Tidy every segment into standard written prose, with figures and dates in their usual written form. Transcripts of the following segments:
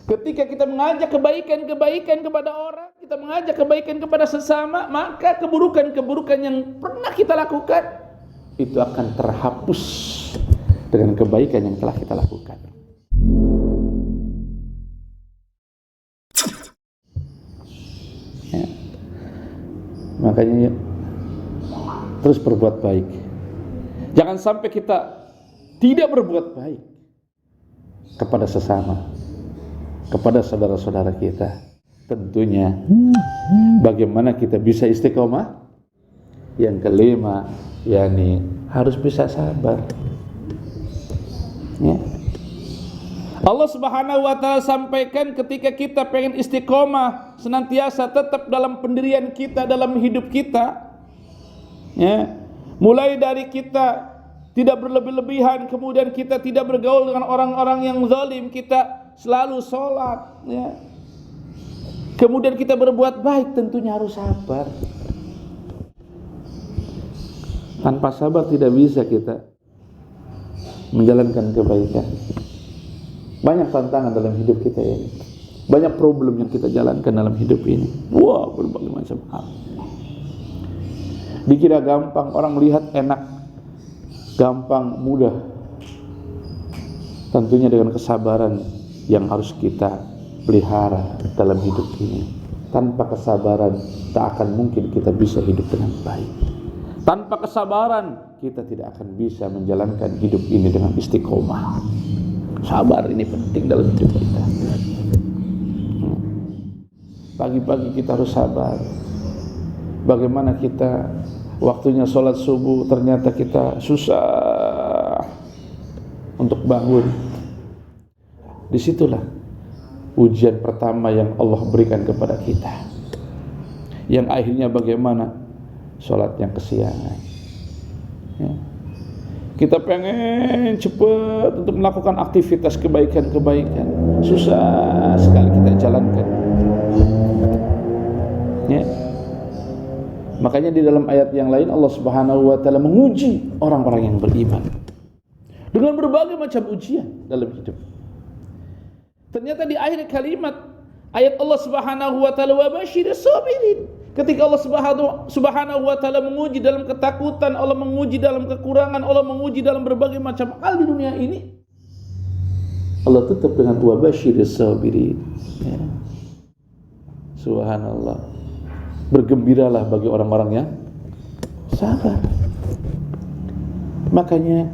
Ketika kita mengajak kebaikan kepada orang, kita mengajak kebaikan kepada sesama, maka keburukan-keburukan yang pernah kita lakukan itu akan terhapus dengan kebaikan yang telah kita lakukan. Ya. Makanya terus berbuat baik. Jangan sampai kita tidak berbuat baik kepada sesama, kepada saudara-saudara kita. Tentunya bagaimana kita bisa istiqomah? Yang kelima, yakni harus bisa sabar. Ya. Allah Subhanahu wa taala sampaikan ketika kita pengen istiqomah, senantiasa tetap dalam pendirian kita, dalam hidup kita. Ya. Mulai dari kita tidak berlebih-lebihan, kemudian kita tidak bergaul dengan orang-orang yang zalim, kita selalu sholat, ya. Kemudian kita berbuat baik, tentunya harus sabar. Tanpa sabar tidak bisa kita menjalankan kebaikan. Banyak tantangan dalam hidup kita ini, banyak problem yang kita jalankan dalam hidup ini. Wah, berbagai macam hal. Dikira gampang, orang melihat enak, gampang, mudah. Tentunya dengan kesabaran yang harus kita pelihara dalam hidup ini. Tanpa kesabaran tak akan mungkin kita bisa hidup dengan baik. Tanpa kesabaran kita tidak akan bisa menjalankan hidup ini dengan istiqomah. Sabar ini penting dalam hidup kita. Pagi-pagi kita harus sabar. Bagaimana kita waktunya sholat subuh, ternyata kita susah untuk bangun. Disitulah ujian pertama yang Allah berikan kepada kita, yang akhirnya bagaimana? Sholat yang kesiangan. Ya. Kita pengen cepat untuk melakukan aktivitas kebaikan-kebaikan, susah sekali kita jalankan. Ya. Makanya di dalam ayat yang lain Allah Subhanahu wa taala menguji orang-orang yang beriman dengan berbagai macam ujian dalam hidup. Ternyata di akhir kalimat ayat Allah Subhanahu wa taala wa basyiris sabirin. Ketika Allah Subhanahu wa taala menguji dalam ketakutan, Allah menguji dalam kekurangan, Allah menguji dalam berbagai macam hal di dunia ini, Allah tetap dengan wa basyiris sabirin. Ya. Subhanallah. Bergembiralah bagi orang-orang yang sabar. Makanya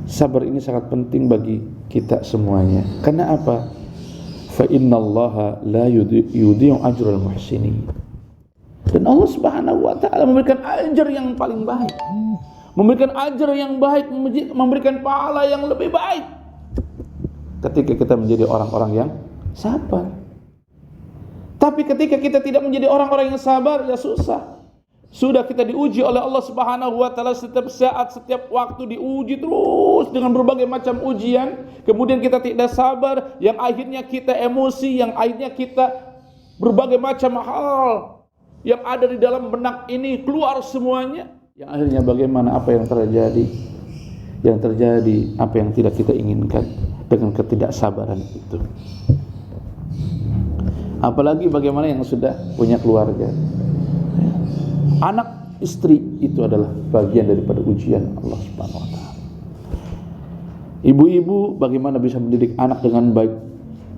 sabar ini sangat penting bagi kita semuanya. Karena apa? Fa innallaha la yudhi'u ajral muhsinin. Dan Allah Subhanahu wa taala memberikan ajar yang paling baik. Memberikan ajar yang baik, memberikan pahala yang lebih baik ketika kita menjadi orang-orang yang sabar. Tapi ketika kita tidak menjadi orang-orang yang sabar, ya susah. Sudah kita diuji oleh Allah Subhanahu wa taala setiap saat, setiap waktu diuji terus dengan berbagai macam ujian. Kemudian kita tidak sabar, yang akhirnya kita emosi, yang akhirnya kita berbagai macam hal yang ada di dalam benak ini keluar semuanya. Yang akhirnya bagaimana, apa yang terjadi? Yang terjadi apa yang tidak kita inginkan dengan ketidaksabaran itu. Apalagi bagaimana yang sudah punya keluarga. Anak, istri itu adalah bagian daripada ujian Allah Subhanahu wa taala. Ibu-ibu bagaimana bisa mendidik anak dengan baik?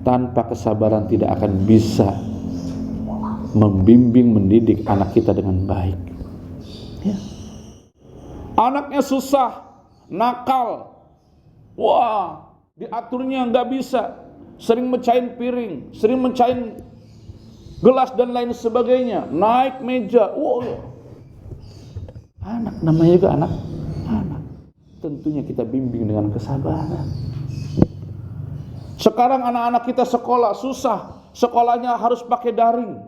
Tanpa kesabaran tidak akan bisa membimbing, mendidik anak kita dengan baik. Ya. Anaknya susah, nakal, wah, diaturnya nggak bisa, sering mecahin piring, sering mecahin gelas dan lain sebagainya, naik meja, wah, anak namanya juga anak. Tentunya kita bimbing dengan kesabaran. Sekarang anak-anak kita sekolah susah, sekolahnya harus pakai daring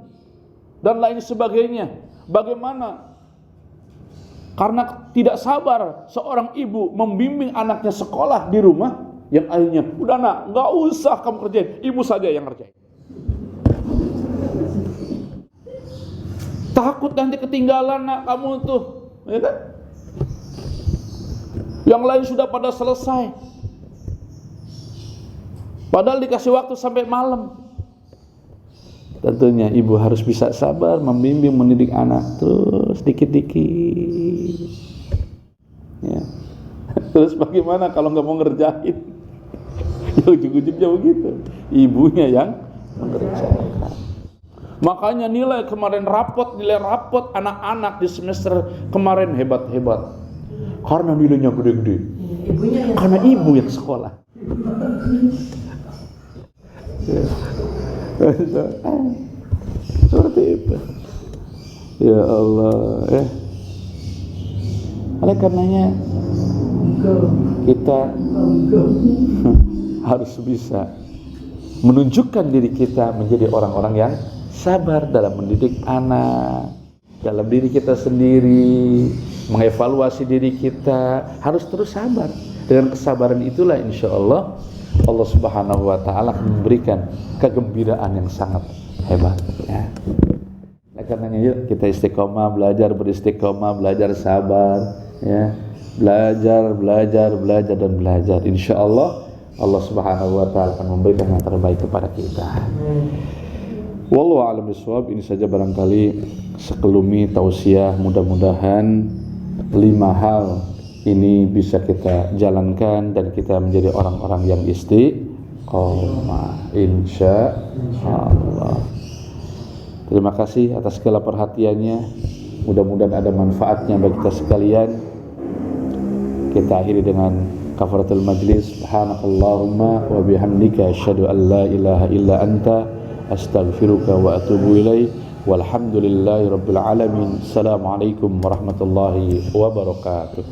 dan lain sebagainya. Bagaimana? Karena tidak sabar seorang ibu membimbing anaknya sekolah di rumah, yang akhirnya, udah nak, nggak usah kamu kerjain, ibu saja yang kerjain. Takut nanti ketinggalan nak kamu tuh, ya kan? Yang lain sudah pada selesai, padahal dikasih waktu sampai malam. Tentunya ibu harus bisa sabar membimbing mendidik anak terus dikit-dikit. Ya. Terus bagaimana kalau nggak mau ngerjain? Ya ujung-ujungnya begitu. Ibunya yang mengerjakan. Makanya nilai rapot anak-anak di semester kemarin hebat-hebat. Karena nilainya gede-gede. Karena ibu yang sekolah. Ya. Seperti itu. Ya Allah, oleh karenanya kita harus bisa menunjukkan diri kita menjadi orang-orang yang sabar dalam mendidik anak, dalam diri kita sendiri, mengevaluasi diri kita, harus terus sabar. Dengan kesabaran itulah insya Allah Allah Subhanahu wa Ta'ala akan memberikan kegembiraan yang sangat hebat. Ya. Nah, karenanya yuk kita istiqomah, belajar beristiqomah, belajar sabar, ya. Belajar dan belajar. Insya Allah Allah Subhanahu wa Ta'ala akan memberikan yang terbaik kepada kita. Wallahu a'lam bishawab. Ini saja barangkali sekelumi tausiah, mudah-mudahan 5 hal ini bisa kita jalankan dan kita menjadi orang-orang yang istiqomah insya Allah. Terima kasih atas segala perhatiannya. Mudah-mudahan ada manfaatnya bagi kita sekalian. Kita akhiri dengan kafaratul majlis. Subhanakallahumma wa bihamdika asyhadu an la ilaha illa anta astaghfiruka wa atubu ilaik. Walhamdulillahi rabbil alamin. Assalamualaikum warahmatullahi wabarakatuh.